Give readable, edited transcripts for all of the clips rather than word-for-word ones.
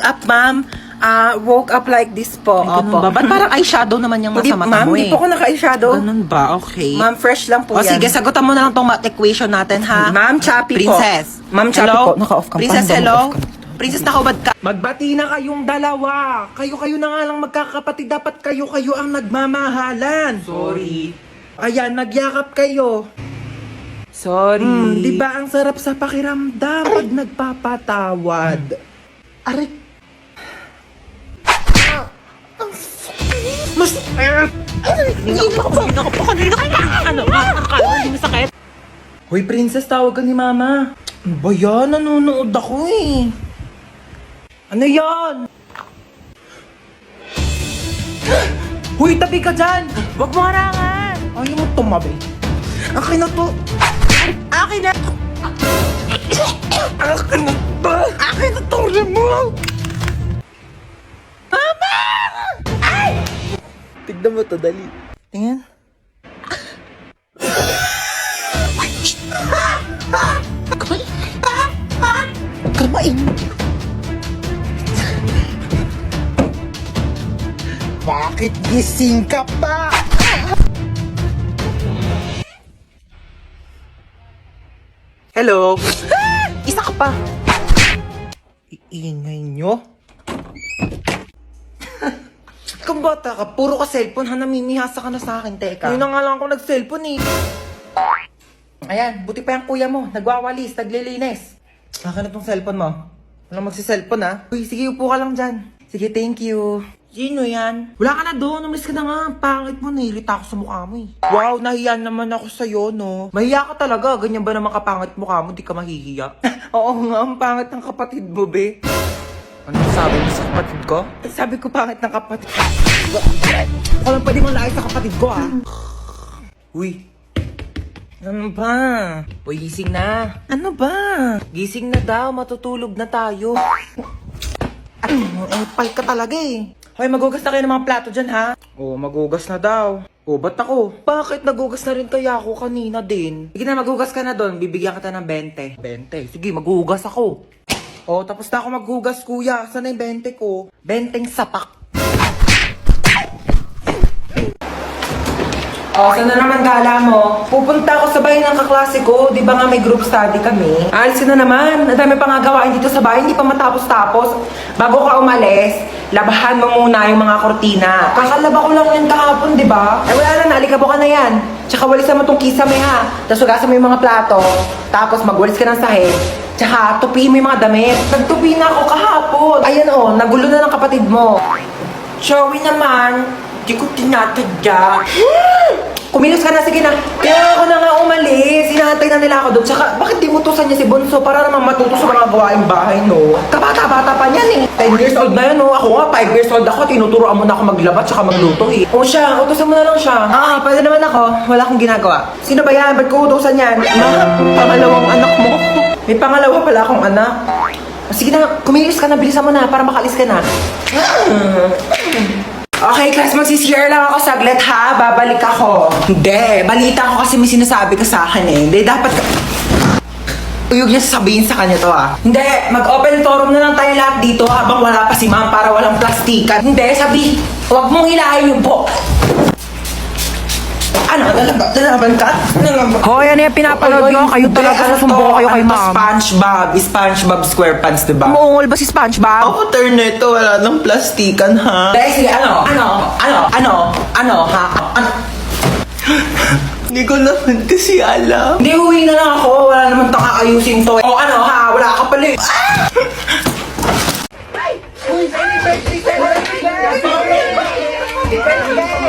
Up, ma'am. Woke up like this po. Ay, ganun ba? Ba't parang eyeshadow naman yung Hindi, nasa mata ma'am, mo hindi eh? po ako naka-eyeshadow. Ganun ba? Okay. Ma'am, fresh lang po O yan. sige, sagutan mo na lang tong math equation natin, ha? Ma'am, choppy po. Princess. Ma'am, choppy Hello? po. Naka-off ka. Princess, Paano ba hello? naka-off ka? Princess, nakahubad ka. Magbati na kayong dalawa. Kayo-kayo na nga lang magkakapatid. Dapat kayo-kayo ang nagmamahalan. Sorry. Ayan, nagyakap kayo. Sorry. Di ba ang sarap sa pakiramdam pag nagpapatawad? Aray. Mas... Hindi na ako pa kanina. Ano? Hindi masakit? Hoy, princess, tawag ka ni mama. Ano ba yan? Nanonood ako eh. Ano yan? Hoy, tabi ka dyan! Huwag mo harangan! Ayaw mo tumabi. Akin na to. Akin na. Akin na to. Akin na tong remote. Mama! Ay! Tignan mo to, dali. Tingnan. Kamain. Bakit gising ka pa? Hello? Isa ka pa. Iingay nyo? Kung bata ka, puro ka cellphone ha, namimihasa ka na sa akin, teka. Ngayon na nga lang ako nag-cellphone eh. Ayan, buti pa yung kuya mo, nagwawalis, naglilinis. Akin na tong cellphone mo. Walang magsi-cellphone ha. Uy, sige, upo ka lang dyan. Sige, thank you. Sino yan? Wala ka na doon, umalis ka na nga. Pangit mo, nairita ako sa mukha mo eh. Wow, nahiya naman ako sa'yo, no? Mahiya ka talaga, ganyan ba naman kapangit mukha mo, di ka mahihiya? Oo nga, ang pangit ng kapatid mo, be. Ano sabi mo sa kapatid ko? Sabi ko pangit ng kapatid ko. Ako lang pwede mong laay sa kapatid ko, ah. Uy. Ano ba? Uy, gising na. Ano ba? Gising na daw, matutulog na tayo. Pal ka talaga eh. Hoy, magugas na kayo ng mga plato dyan, ha? Oo, magugas na daw. Oh, ba't ako? Bakit nagugas na rin kaya ako kanina din? Sige na, magugas ka na doon. Bibigyan kita ng 20. 20? Sige, magugas ako. Oh, tapos na ako maghugas, kuya. Saan na yung 20 ko? 20 sapak. Oh, saan na naman gala mo? Pupunta ako sa bahay ng kaklase ko. Di ba nga may group study kami? Alis na naman. Ang dami pa nga gawain dito sa bahay. Hindi pa matapos-tapos. Bago ka umalis, labahan mo muna yung mga kortina. Kakalaba ko lang yan kahapon, di ba? Eh wala na, naalikabo ka na yan. Tsaka walisan mo tong kisame ha. Tapos hugasan mo yung mga plato. Tapos magwalis ka ng sahig. Tsaka tupiin mo yung mga damit. Nagtupi na ako kahapon. Ayan o, nagulo na ng kapatid mo. Joey naman, di ko tinatadya. Kumilos ka na, sige na. Kaya ako na nga umalis. Hinahantay na nila ako doon. Tsaka, bakit di utusan niya si Bonso para naman matuto sa mga gawaing bahay, no? Kabata-bata pa niyan eh. 10 years old na yan, no? Ako nga, 5 years old ako. Tinuturoan mo na ako maglaba tsaka magluto eh. O siya, utusan mo na lang siya. Pwede naman ako. Wala akong ginagawa. Sino ba yan? Ba't ko utusan yan? Pangalawang anak mo. May pangalawa pala akong anak. Sige na, kumilos ka na. Bilisan mo na para makalis ka na. Okay, class, magsishare lang ako saglit ha. Babalik ako. Hindi, balita ko kasi may sinasabi ka sa akin eh. Hindi, dapat ka... Uyog niya sasabihin sa kanya to ah. Hindi, mag-open forum na lang tayo lahat dito habang wala pa si ma'am para walang plastikan. Hindi, sabi, huwag mong hilahin yung po. Ano? Nalaban ka? Hoy, ano yung pinapanood nyo? Kayo talaga nasumbong kayo kay ma'am. SpongeBob SquarePants, diba? Umuungol ba si SpongeBob? Ako turn nito, wala nang plastikan ha. Dahil sige, ano, ha? Hindi ko naman kasi alam. Hindi, uwi na lang ako. Wala naman tang aayusin to. O ano ha, wala ka pala.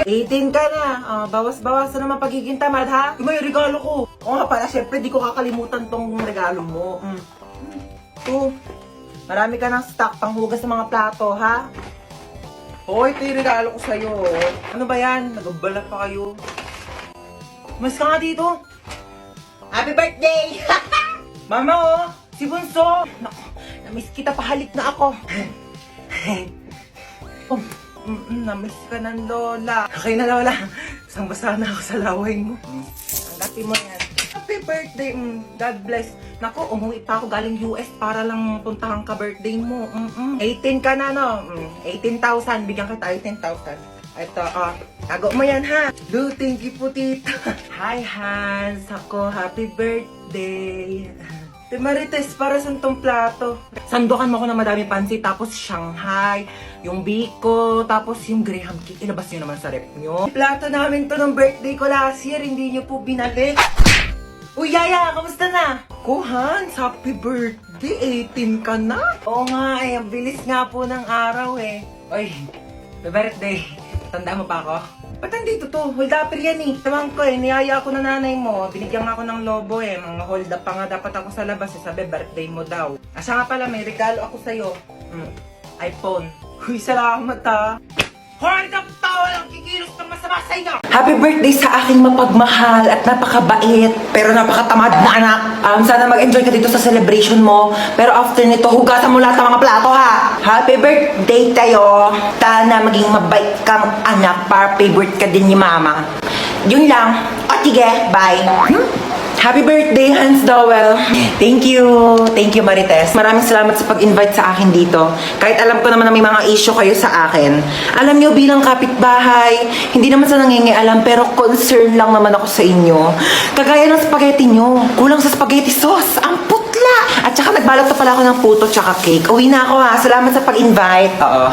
18 ka na. Bawas-bawasan naman pagiging tamad, ha? Yung may regalo ko. Oo nga pala, syempre, di ko kakalimutan tong regalo mo. Marami ka ng stock panghugas ng mga plato, ha? Oo, ito yung regalo ko sa'yo. Ano ba yan? Nagabala pa kayo. Mas ka nga dito. Happy birthday! Mama, oh! Si Bunso! Naku, namiss kita, pahalik na ako. Namiss ka ng lola. Okay na, lola. Basang-basa na ako sa laway mo. Tanggapin mo yan. Happy birthday. God bless. Nako, umuwi pa ako galing US para lang puntahan ka birthday mo. 18 ka na, no? 18,000. Bigyan kita 18,000. Ito, tago mo yan, ha? Do, thank you po, tita. Hi, Hans. Ako, happy birthday. Te Marites, para sa tong plato. Sandukan mo ko na madami pansit, tapos Shanghai, yung biko, tapos yung Graham cake. Ilabas nyo naman sa rep nyo. Plato namin to ng birthday ko last year, hindi nyo po binalik. Uy, Yaya, kamusta na? Ko, Hans, happy birthday. 18 ka na? Oo nga, ang bilis nga po ng araw eh. Uy, happy birthday. Tanda mo pa ako? Ba't nandito to? Hold up yan eh. Tamang ko eh, niyaya ako ng nanay mo. Binigyan nga ako ng lobo eh. Mga hold up pa nga dapat ako sa labas eh. Sabi, birthday mo daw. Asa nga pala, may regalo ako sa'yo. iPhone. Uy, salamat ha. Hold up pa! Walang kikilos ng masama sa inyo! Happy birthday sa aking mapagmahal at napakabait pero napakatamad na anak. Sana mag-enjoy ka dito sa celebration mo. Pero after nito, hugasan mo lahat ng mga plato ha. Happy birthday tayo. Sana maging mabait kang anak para favorite ka din ni mama. Yun lang. O sige, bye. Happy birthday, Hans Dowell. Thank you. Thank you, Marites. Maraming salamat sa pag-invite sa akin dito. Kahit alam ko naman na may mga issue kayo sa akin. Alam niyo, bilang kapitbahay, hindi naman sa nangingialam, pero concern lang naman ako sa inyo. Kagaya ng spaghetti nyo. Kulang sa spaghetti sauce. Ang putla! At saka nagbalot pa pala ako ng puto tsaka cake. Uwi na ako ha. Salamat sa pag-invite. Oo.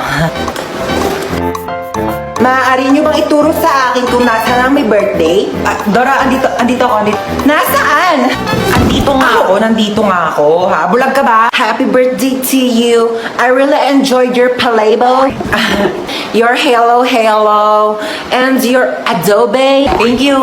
Maaari niyo bang ituro sa akin kung nasaan ang may birthday? Dora, andito ako. Nasaan? Nandito nga ako. Ha? Bulag ka ba? Happy birthday to you. I really enjoyed your playboy. Your hello. And your adobe. Thank you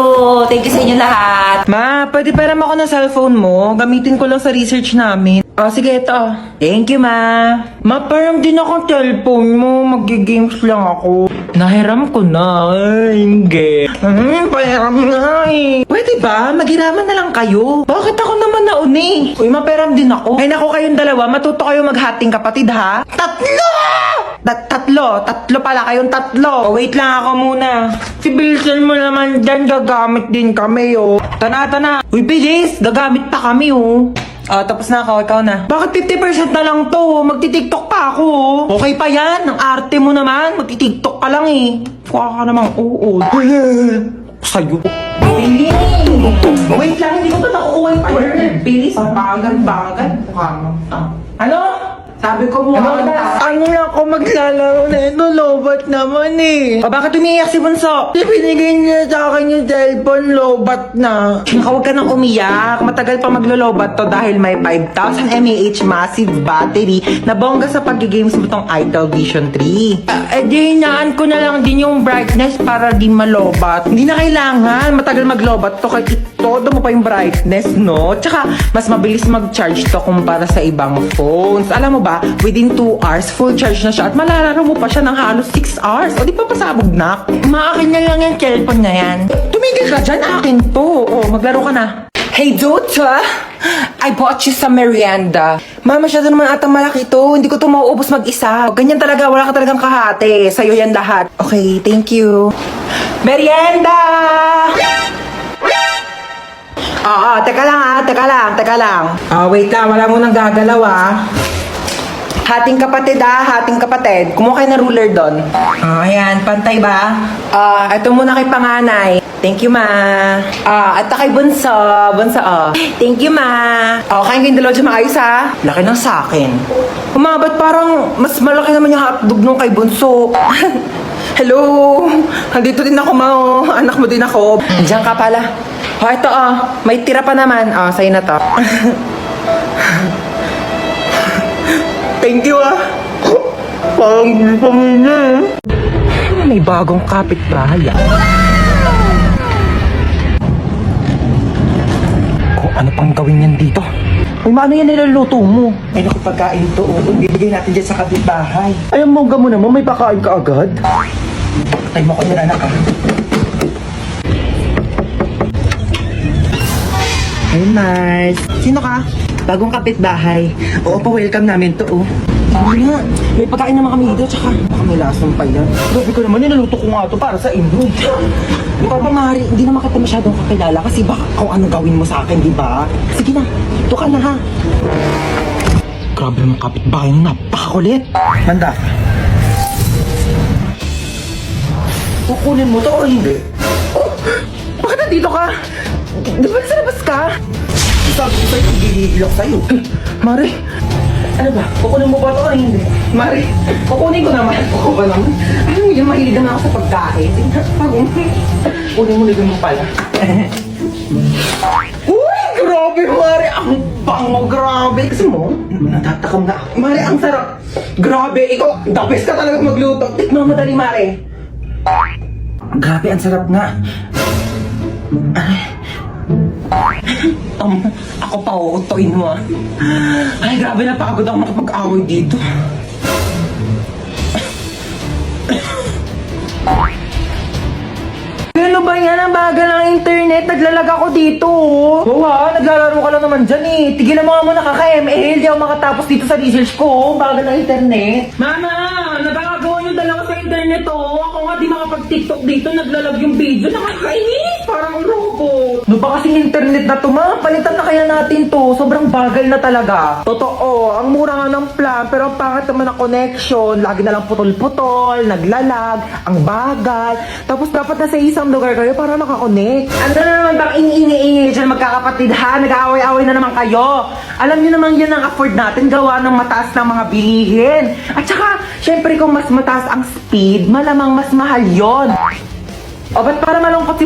sa inyo lahat. Ma, pwede pa naman ako ng cellphone mo. Gamitin ko lang sa research namin. Sige, ito. Thank you, ma. Ma, parang din akong cellphone mo. Mag-games lang ako. Nahiram ko na. Ay, hindi. Pahiram na eh. Pwede ba? Maghiraman na lang kayo. Bakit ako naman nauni? Uy, maperam din ako. Ay, naku kayong dalawa. Matuto kayo maghating kapatid, ha? Tatlo pala kayong tatlo. Wait lang ako muna. Si Bilson mo naman dyan, gagamit din kami, oh. Tana. Uy, bilis. Gagamit pa kami, oh. Tapos na ako. Ikaw na. Bakit 50% na lang to? Magti-tiktok pa ako, oh. Okay pa yan. Ang arte mo naman. Magti-tiktok ka lang, eh. Kuha ka namang oo. Sa'yo. Bilis! Wait lang, hindi ko ito nakukuha yung fire. Bilis, bagal. Ano? Sabi ko mo, ano na ako maglalaro na ito, lobat naman eh. Bakit umiiyak si Bunso? Binigay niya sa akin yung cellphone, lobat na. Huwag ka nang umiyak. Matagal pa maglo-lobat to dahil may 5,000 mAh massive battery na bongga sa pag-games mo tong Itel Vision 3. Di hinaan ko na lang din yung brightness para di malobat. Hindi na kailangan matagal maglobat to kahit todo mo pa yung brightness, no? Tsaka, mas mabilis mag-charge to kumpara sa ibang phones. Alam mo ba, within 2 hours, full charge na siya at malalaro mo pa siya ng halos 6 hours. O, di pa pasabog na? Maakin na lang yung cellphone na yan. Tumigil ka dyan, akin to. O, maglaro ka na. Hey, Dota! I bought you some merienda. Mama, masyado naman atang malaki to. Hindi ko to mauubos mag-isa. Ganyan talaga, wala ka talagang kahate. Sa'yo yan lahat. Okay, thank you. Merienda! Teka lang. Wait lang, wala mo nang gagalaw Hating kapatid. Kumuha kayo na ruler doon. Ayan, pantay ba? Ito muna kay panganay. Thank you, ma. At kay bunso. Thank you, ma. Kain kayong dalawa dyan maayos, ha? Laki ng sakin. Ba't parang mas malaki naman yung hotdog nung kay bunso? Hello! Andito din ako, ma. Anak mo din ako. Diyan ka pala. Ito, may tira pa naman. Sa'yo na to. Thank you, Parang pamilya. May bagong kapitbahay, Kung ano pang gawin yan dito? Uy, ano yan niluluto mo? Ay, naku, pagkain to. Bibigay natin dyan sa kapitbahay. Ay, ang mongga mo naman, may pakain ka agad. Patay mo ko yan, anak, Hey, Mars. Sino ka? Bagong kapitbahay. Oo, pa-welcome namin to, Hindi nga. May pagkain naman kami dito, tsaka baka may lasang pa yan. Grabe ko naman, nilaluto ko nga to para sa inyo. Di ba, Mari, hindi naman kita masyadong kakilala kasi baka kung ano gawin mo sa akin, di ba? Sige na, ito ka na ha. Grabe naman kapitbahay nung napakakulit. Handa. Kukunin mo to o hindi? Oh, bakit nandito ka? Di ba nasa labas ka? Sabi ko sa'yo, gigigil ako sa'yo. Mari, ano ba? Kukunin mo ba ito o hindi? Mari, kukunin ko naman. Ako ba naman? Alam mo yun, mahilig naman ako sa pagkain. Kunin mo ligyan mo pala. Uy, grabe, Mari! Ang bango, grabe! Kasi mo, natatakam na ako. Mari, ang sarap! Grabe, ikaw, the best ka talaga magluto. Tikman mo dali, Mari. Grabe, ang sarap nga. Ako pa uutuin mo ah. Ay, grabe, napagod ako makapag-away dito. Ano ba yan? Ang bagal ng internet. Naglalag ako dito. Oo ha, naglalaro ka lang naman dyan eh. Tigilan mo nga muna kaka-ML. Di ako makatapos dito sa research ko. Bagal ng internet. Mama, nagkakagawa yung dalawa sa internet oh. Ako nga di makapag-tiktok dito. Naglalag yung video. Nakakainis. Parang robot. Ano ba kasing internet na to ma? Palitan na kaya natin to. Sobrang bagal na talaga. Totoo, ang mura nga ng plan. Pero ang pangit naman ang connection. Lagi na lang putol-putol. Naglalag. Ang bagal. Tapos dapat nasa isang lugar kayo para makakonect. Ano na naman bang ingi-ingi dyan magkakapatid ha? Nag-aaway-aaway na naman kayo. Alam niyo naman yan ang afford natin gawa ng mataas ng mga bilihin. At saka, syempre kung mas mataas ang speed, malamang mas mahal yon. O ba't para malungkot si